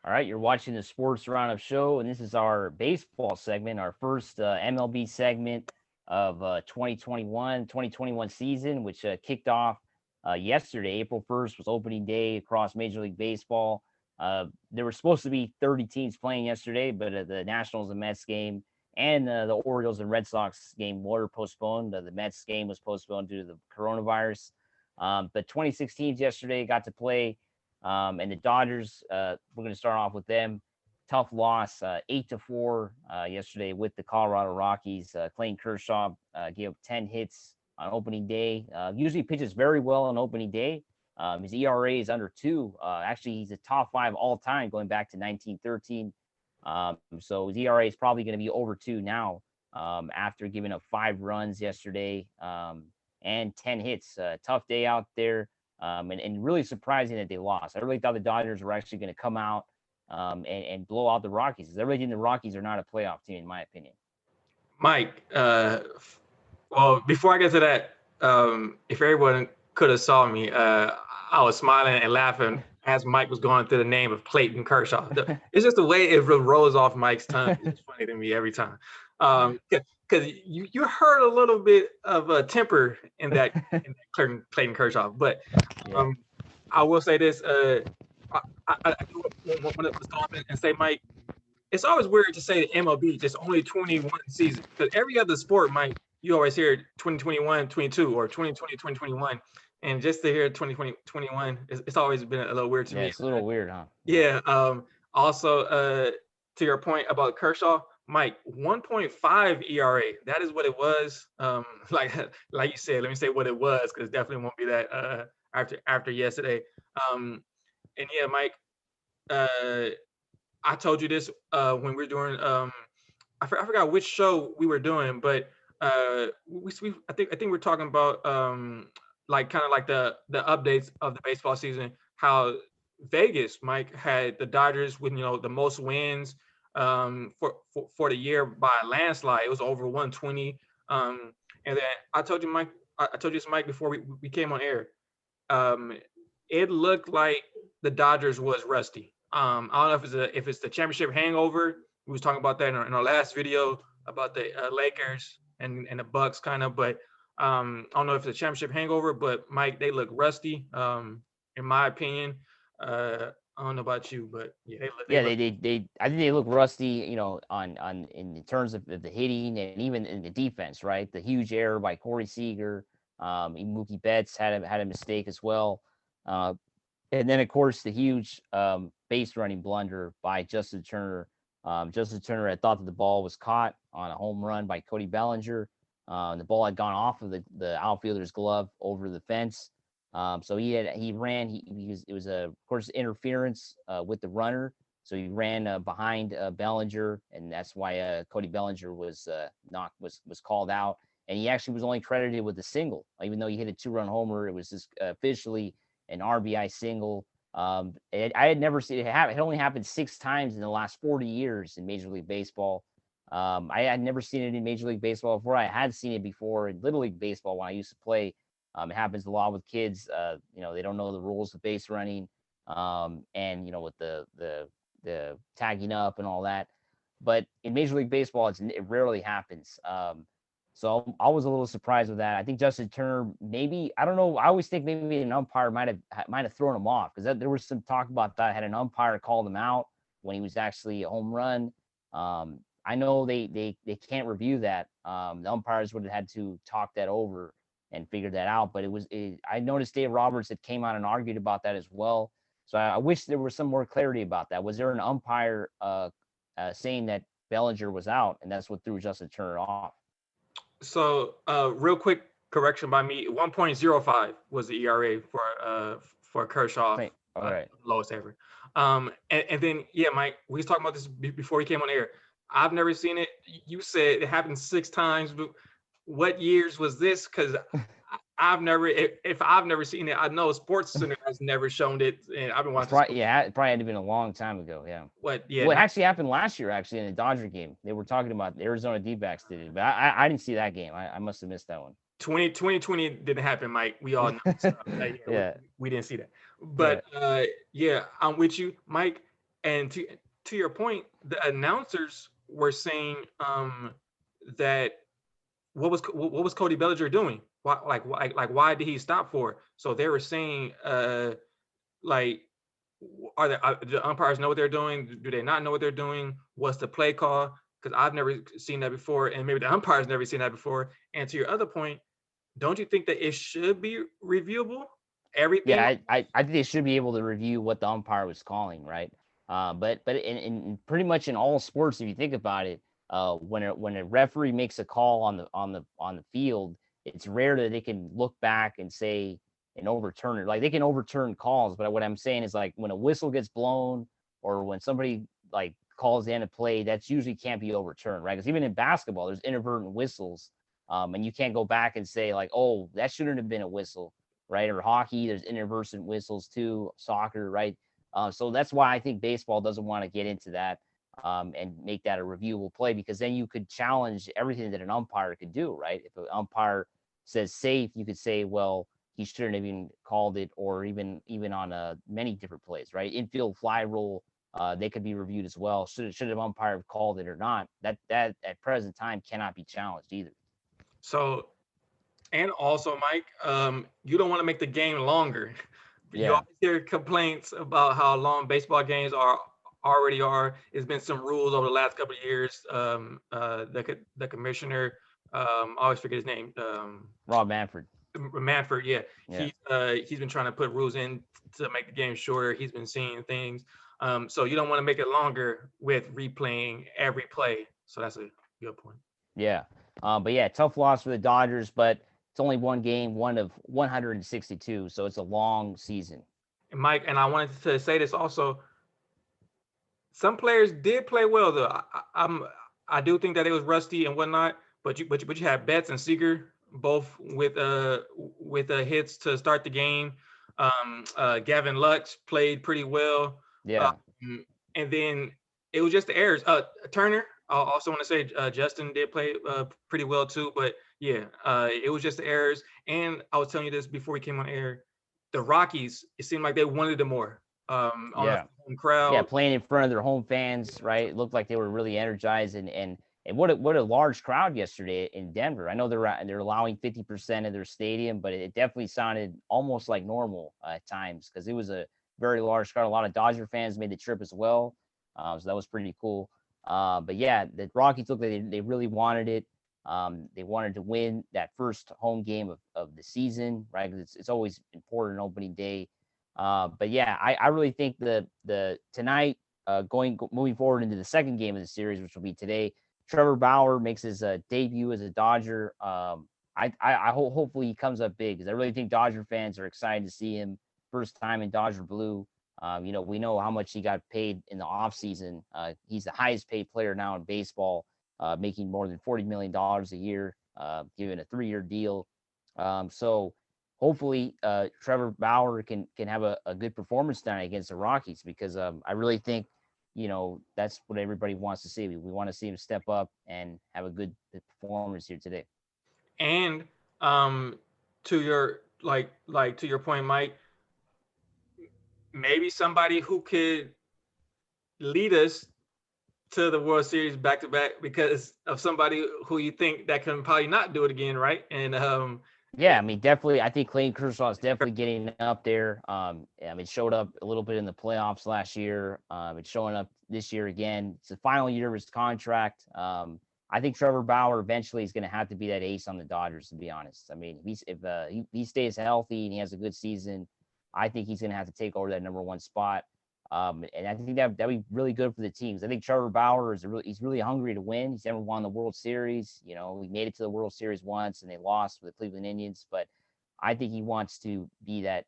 All right, you're watching the Sports Roundup Show, and this is our baseball segment, our first MLB segment of 2021 season, which kicked off yesterday. April 1st was opening day across Major League Baseball. There were supposed to be 30 teams playing yesterday, but the Nationals and Mets game and the Orioles and Red Sox game were postponed. The Mets game was postponed due to the coronavirus. But 26 teams yesterday got to play. And the Dodgers, we're going to start off with them. Tough loss, 8-4 yesterday with the Colorado Rockies. Clayton Kershaw gave up 10 hits on opening day. Usually pitches very well on opening day. His ERA is under 2. Actually, he's a top 5 all time going back to 1913. So his ERA is probably going to be over 2 now after giving up 5 runs yesterday and 10 hits. Tough day out there. And really surprising that they lost. I really thought the Dodgers were actually going to come out and blow out the Rockies. Because I really think the Rockies are not a playoff team, in my opinion. Mike, well, before I get to that, if everyone could have saw me, I was smiling and laughing as Mike was going through the name of Clayton Kershaw. It's just the way it rolls off Mike's tongue. It's funny to me every time. Because you heard a little bit of a temper in that Clayton Kershaw. But I will say this. I want to stop and say, Mike, it's always weird to say the MLB just only 21 seasons. Because every other sport, Mike, you always hear 2021, 22, or 2020, 2021. And just to hear 2020, 21, it's always been a little weird to me. It's a little weird, huh? Yeah. Also, to your point about Kershaw, Mike, 1.5 ERA. That is what it was. Like you said, let me say what it was, because it definitely won't be that after yesterday. And yeah, Mike, I told you this when we were doing. I forgot which show we were doing, but I think we're talking about like kind of like the updates of the baseball season. How Vegas, Mike, had the Dodgers with the most wins for the year by a landslide. It was over 120. And then I told you, Mike, I told you this, Mike, before we came on air. It looked like the Dodgers was rusty. I don't know if it's the championship hangover. We was talking about that in our last video about the Lakers and the Bucks kind of, but I don't know if it's a championship hangover, but Mike, they look rusty. In my opinion. I don't know about you, but yeah, they I think they look rusty, on in terms of the hitting and even in the defense, right? The huge error by Corey Seager, Mookie Betts had a mistake as well, and then of course the huge base running blunder by Justin Turner. Justin Turner had thought that the ball was caught on a home run by Cody Bellinger. The ball had gone off of the outfielder's glove over the fence. So he ran. It was of course interference with the runner. So he ran behind Bellinger, and that's why Cody Bellinger was called out. And he actually was only credited with a single, even though he hit a 2-run homer. It was just officially an RBI single. I had never seen it happen. It only happened 6 times in the last 40 years in Major League Baseball. I had never seen it in Major League Baseball before. I had seen it before in Little League Baseball when I used to play. It happens a lot with kids. They don't know the rules of base running, and with the tagging up and all that. But in Major League Baseball, it rarely happens. So I was a little surprised with that. I think Justin Turner, maybe, I don't know. I always think maybe an umpire might have thrown him off, because there was some talk about that. Had an umpire called him out when he was actually a home run. I know they can't review that. The umpires would have had to talk that over and figured that out. But I noticed Dave Roberts had came out and argued about that as well. So I wish there was some more clarity about that. Was there an umpire saying that Bellinger was out, and that's what threw Justin Turner off? So real quick correction by me, 1.05 was the ERA for Kershaw. All right. Lowest ever. And then, yeah, Mike, we was talking about this before we came on air. I've never seen it. You said it happened 6 times, but what years was this? Because I've never seen it. I know Sports Center has never shown it, and I've been watching. It probably had to been a long time ago. Yeah. What? Yeah. What actually happened last year? Actually, in the Dodger game, they were talking about the Arizona D-backs did it, but I didn't see that game. I must have missed that one. 2020 didn't happen, Mike. We all know. So, yeah. We didn't see that. But yeah, I'm with you, Mike. And to your point, the announcers were saying that what was Cody Bellinger doing? Like why did he stop for? So they were saying like the umpires know what they're doing? Do they not know what they're doing? What's the play call? Because I've never seen that before, and maybe the umpires never seen that before. And to your other point, don't you think that it should be reviewable? Everything. Yeah, I think they should be able to review what the umpire was calling, right? But in pretty much in all sports, if you think about it, when a referee makes a call on the field, it's rare that they can look back and say and overturn it. Like they can overturn calls, but what I'm saying is like when a whistle gets blown or when somebody like calls the end of play, that's usually can't be overturned, right? Because even in basketball, there's inadvertent whistles, and you can't go back and say like, oh, that shouldn't have been a whistle, right? Or hockey, there's inadvertent whistles too, soccer, right? So that's why I think baseball doesn't want to get into that and make that a reviewable play because then you could challenge everything that an umpire could do, right? If an umpire says safe, you could say, well, he shouldn't have even called it, or even on many different plays, right? Infield fly rule, they could be reviewed as well. Should an umpire have called it or not? That at present time cannot be challenged either. So, and also, Mike, you don't want to make the game longer. You Yeah, always hear complaints about how long baseball games already are. There's been some rules over the last couple of years. The commissioner, I always forget his name. Rob Manfred. Manford, yeah, Yeah. he's been trying to put rules in to make the game shorter. He's been seeing things, so you don't want to make it longer with replaying every play. So that's a good point. Yeah. But yeah, tough loss for the Dodgers, but it's only one game, one of 162. So it's a long season. And Mike, and I wanted to say this also. Some players did play well though. I do think that it was rusty and whatnot, but you had Betts and Seager both with hits to start the game. Gavin Lux played pretty well, Yeah. um, and then it was just the errors. Turner, I also want to say Justin did play pretty well too, but yeah, it was just the errors. And I was telling you this before we came on air. The Rockies, it seemed like they wanted it more on the Yeah. home Yeah. crowd. Playing in front of their home fans, right? It looked like they were really energized and what a large crowd yesterday in Denver. I know they're allowing 50% of their stadium, but it definitely sounded almost like normal at times because it was a very large crowd. A lot of Dodger fans made the trip as well, so that was pretty cool. But yeah, the Rockies looked like they really wanted it. They wanted to win that first home game of the season, right? Because it's always important opening day. But yeah, I really think the tonight moving forward into the second game of the series, which will be today, Trevor Bauer makes his debut as a Dodger. I hope hopefully he comes up big because I really think Dodger fans are excited to see him first time in Dodger blue. We know how much he got paid in the offseason. He's the highest paid player now in baseball, making more than $40 million a year, given a 3-year deal. So hopefully Trevor Bauer can have a good performance tonight against the Rockies because I really think that's what everybody wants to see. We want to see him step up and have a good performance here today. And to your to your point, Mike, maybe somebody who could lead us to the World Series back to back because of somebody who you think that can probably not do it again, right? And Yeah, I mean, definitely. I think Clayton Kershaw is definitely getting up there. It showed up a little bit in the playoffs last year. It's showing up this year again. It's the final year of his contract. I think Trevor Bauer eventually is going to have to be that ace on the Dodgers. To be honest, I mean, if he stays healthy and he has a good season, I think he's going to have to take over that number one spot. And I think that'd be really good for the teams. I think Trevor Bauer he's really hungry to win. He's never won the World Series. He made it to the World Series once and they lost with the Cleveland Indians. But I think he wants to be that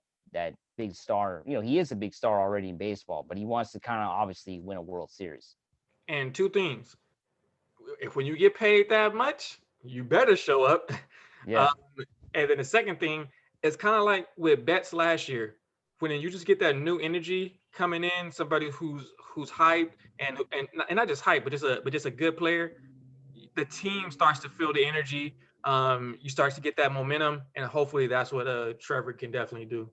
big star. He is a big star already in baseball, but he wants to kind of obviously win a World Series. and two things: if when you get paid that much, you better show up. Um, Yeah, and then the second thing is kind of like with Betts last year, when you just get that new energy coming in, somebody who's hyped and not just hyped, but just a good player. The team starts to feel the energy. You start to get that momentum, and hopefully that's what Trevor can definitely do.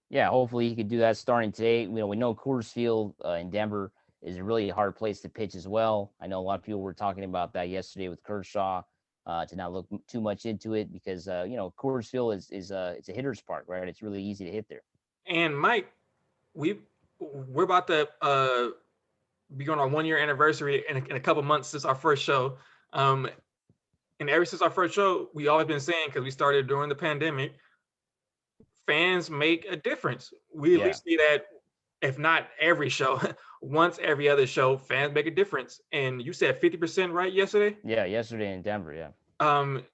yeah. Hopefully he could do that starting today. We know Coors Field in Denver. is a really hard place to pitch as well. I know a lot of people were talking about that yesterday with Kershaw. To not look too much into it because Coors Field is it's a hitter's park, right? It's really easy to hit there. And Mike, we we're about to be on our 1 year anniversary in a couple months since our first show. Um, and ever since our first show, we always been saying, because we started during the pandemic, fans make a difference. We at Yeah, least see that, if not every show, once every other show, fans make a difference. And you said 50%, right, yesterday? yeah. Yesterday in Denver, yeah.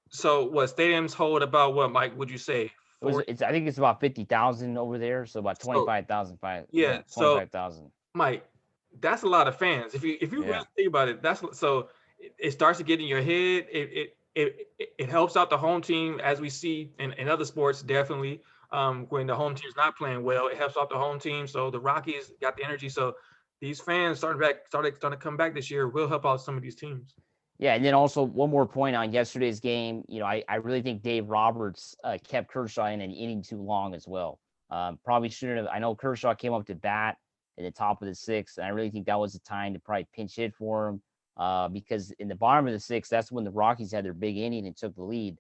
So what stadiums hold about what, Mike, would you say? It was. 40? It's. I think it's about 50,000 over there, so about So 25,000. yeah, Yeah, so 25,000. Mike, that's a lot of fans. If you really Yeah, think about it, that's so it starts to get in your head. It helps out the home team, as we see in other sports, definitely. When the home team's not playing well, it helps out the home team. So the Rockies got the energy. So these fans starting to come back this year will help out some of these teams. yeah. And then also one more point on yesterday's game. I really think Dave Roberts kept Kershaw in an inning too long as well. Probably shouldn't have. I know Kershaw came up to bat in the top of the sixth, and I really think that was the time to probably pinch hit for him. Because in the bottom of the sixth, that's when the Rockies had their big inning and took the lead.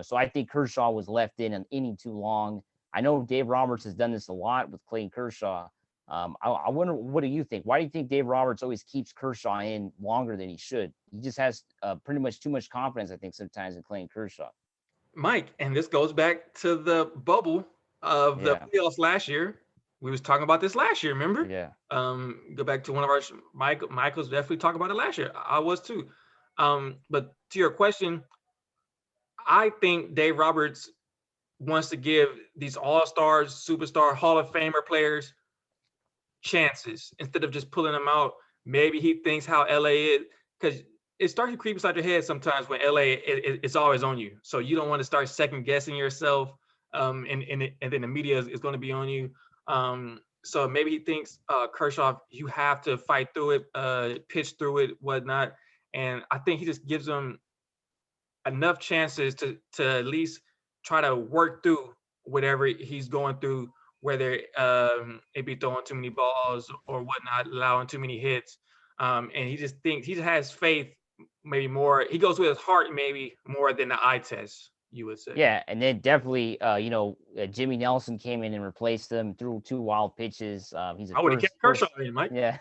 So I think Kershaw was left in an inning too long. I know Dave Roberts has done this a lot with Clayton Kershaw. I wonder, what do you think? Why do you think Dave Roberts always keeps Kershaw in longer than he should? He just has pretty much too much confidence, I think, sometimes in Clayton Kershaw. Mike, and this goes back to the bubble of the Yeah, playoffs last year. We was talking about this last year, remember? yeah, Go back to one of our Michael's definitely talking about it last year. I was too. But to your question, I think Dave Roberts wants to give these all-stars, superstar, Hall of Famer players chances instead of just pulling them out. Maybe he thinks how LA is, because it starts to creep inside your head sometimes when LA it's always on you. So you don't want to start second guessing yourself, and then the media is going to be on you. So maybe he thinks Kershaw, you have to fight through it, pitch through it, whatnot. And I think he just gives them enough chances to at least try to work through whatever he's going through, whether it be throwing too many balls or whatnot, allowing too many hits. And he just thinks, he just has faith, maybe more. He goes with his heart maybe more than the eye test, you would say. yeah. And then definitely, Jimmy Nelson came in and replaced him, threw two wild pitches. He's a I would have first, kept Kershaw first, in, Mike. yeah,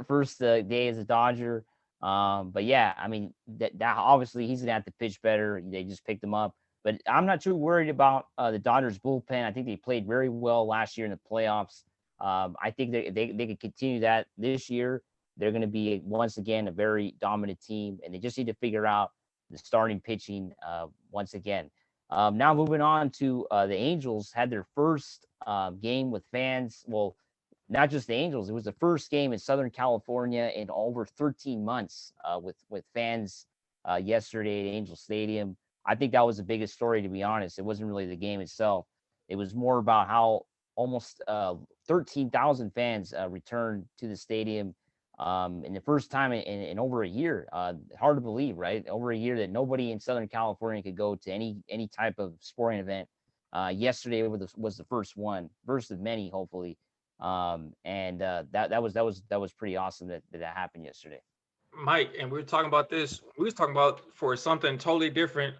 first day as a Dodger. But yeah, I mean that obviously he's gonna have to pitch better. They just picked him up, but I'm not too worried about the Dodgers bullpen. I think they played very well last year in the playoffs. I think they could continue that this year. They're going to be once again a very dominant team, and they just need to figure out the starting pitching once again. Now moving on to the Angels had their first game with fans. Well, not just the Angels. It was the first game in Southern California in over 13 months with fans yesterday at Angel Stadium. I think that was the biggest story, to be honest. It wasn't really the game itself. It was more about how almost 13,000 fans returned to the stadium in the first time in over a year. Hard to believe, right? Over a year that nobody in Southern California could go to any type of sporting event. Yesterday was the first of many, hopefully. And that was pretty awesome that happened yesterday. Mike, and we were talking about this. We was talking about for something totally different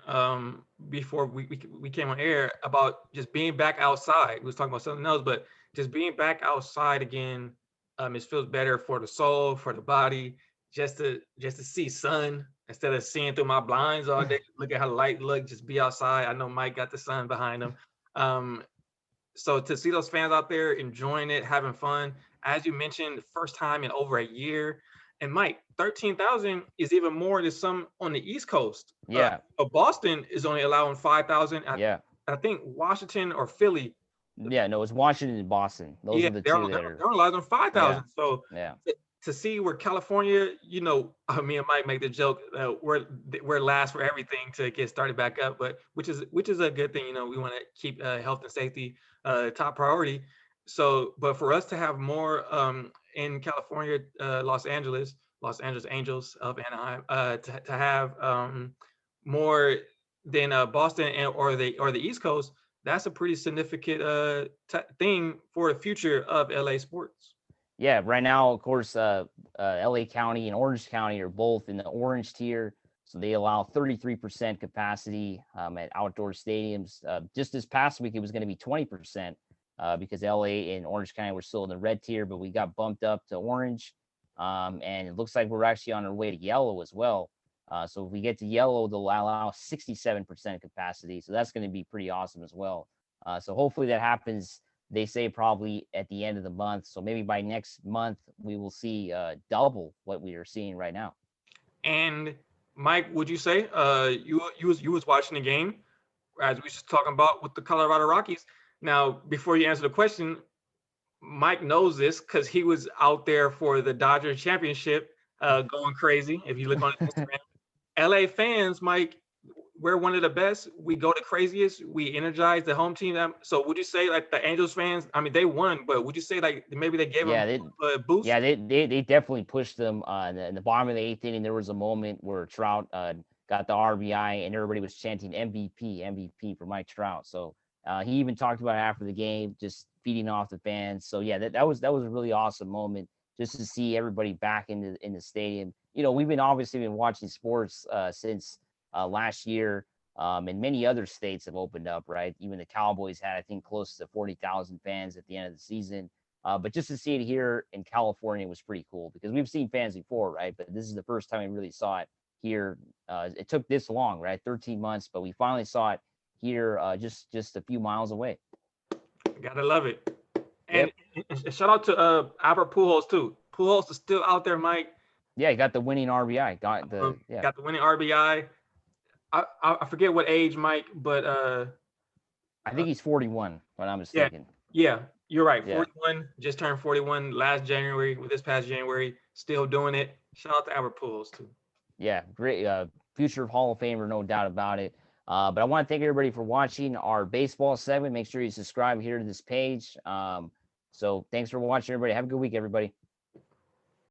before we came on air about just being back outside. We was talking about something else, but just being back outside again, it feels better for the soul, for the body, just to see sun instead of seeing through my blinds all day. Look at how the light look. Just be outside. I know Mike got the sun behind him. Um, so to see those fans out there enjoying it, having fun, as you mentioned, first time in over a year. And Mike, 13,000 is even more than some on the East Coast. Yeah, Boston is only allowing 5,000. yeah, I think Washington or Philly, yeah. No, it's Washington and Boston. Those yeah, are the they're two that they're, are. they're allowing Yeah, 5,000. So yeah, to see where California, me and Mike make the joke, we're last for everything to get started back up, but which is a good thing. We want to keep health and safety top priority. So, but for us to have more in California, Los Angeles Angels of Anaheim, to have more than Boston or the East Coast, that's a pretty significant thing for the future of LA sports. Yeah, right now, of course, LA County and Orange County are both in the orange tier. So they allow 33% capacity at outdoor stadiums. Just this past week, it was going to be 20% because LA and Orange County were still in the red tier, but we got bumped up to orange. And it looks like we're actually on our way to yellow as well. So if we get to yellow, they'll allow 67% capacity. So that's going to be pretty awesome as well. So hopefully that happens. They say probably at the end of the month. So maybe by next month, we will see double what we are seeing right now. And Mike, would you say you was watching the game as we was talking about with the Colorado Rockies? Now, before you answer the question, Mike knows this because he was out there for the Dodgers championship, going crazy. If you look on his Instagram, LA fans, Mike, we're one of the best. We go the craziest. We energize the home team. So would you say like the Angels fans? I mean, they won, but would you say like maybe they gave them Yeah, they a boost? yeah they definitely pushed them. In the bottom of the eighth inning, there was a moment where Trout got the RBI and everybody was chanting MVP, MVP for Mike Trout. So he even talked about it after the game, just feeding off the fans. So yeah, that was a really awesome moment just to see everybody back in the stadium. You know, we've been obviously been watching sports since last year. And many other states have opened up, right? Even the Cowboys had, I think, close to 40,000 fans at the end of the season. But just to see it here in California was pretty cool because we've seen fans before, right? But this is the first time we really saw it here. It took this long, right? 13 months, but we finally saw it here, just a few miles away. Gotta love it. And, Yep. and shout out to Albert Pujols too. Pujols is still out there, Mike. Yeah, he got the winning RBI. Got the yeah. Got the winning RBI. I forget what age, Mike, but I think he's 41, if I'm not yeah, mistaken. yeah, you're right. Yeah. 41, just turned 41 last January. With this past January, still doing it. Shout out to Albert Pujols too. Yeah, great future Hall of Famer, no doubt about it. But I want to thank everybody for watching our baseball segment. Make sure you subscribe here to this page. So thanks for watching, everybody. Have a good week, everybody.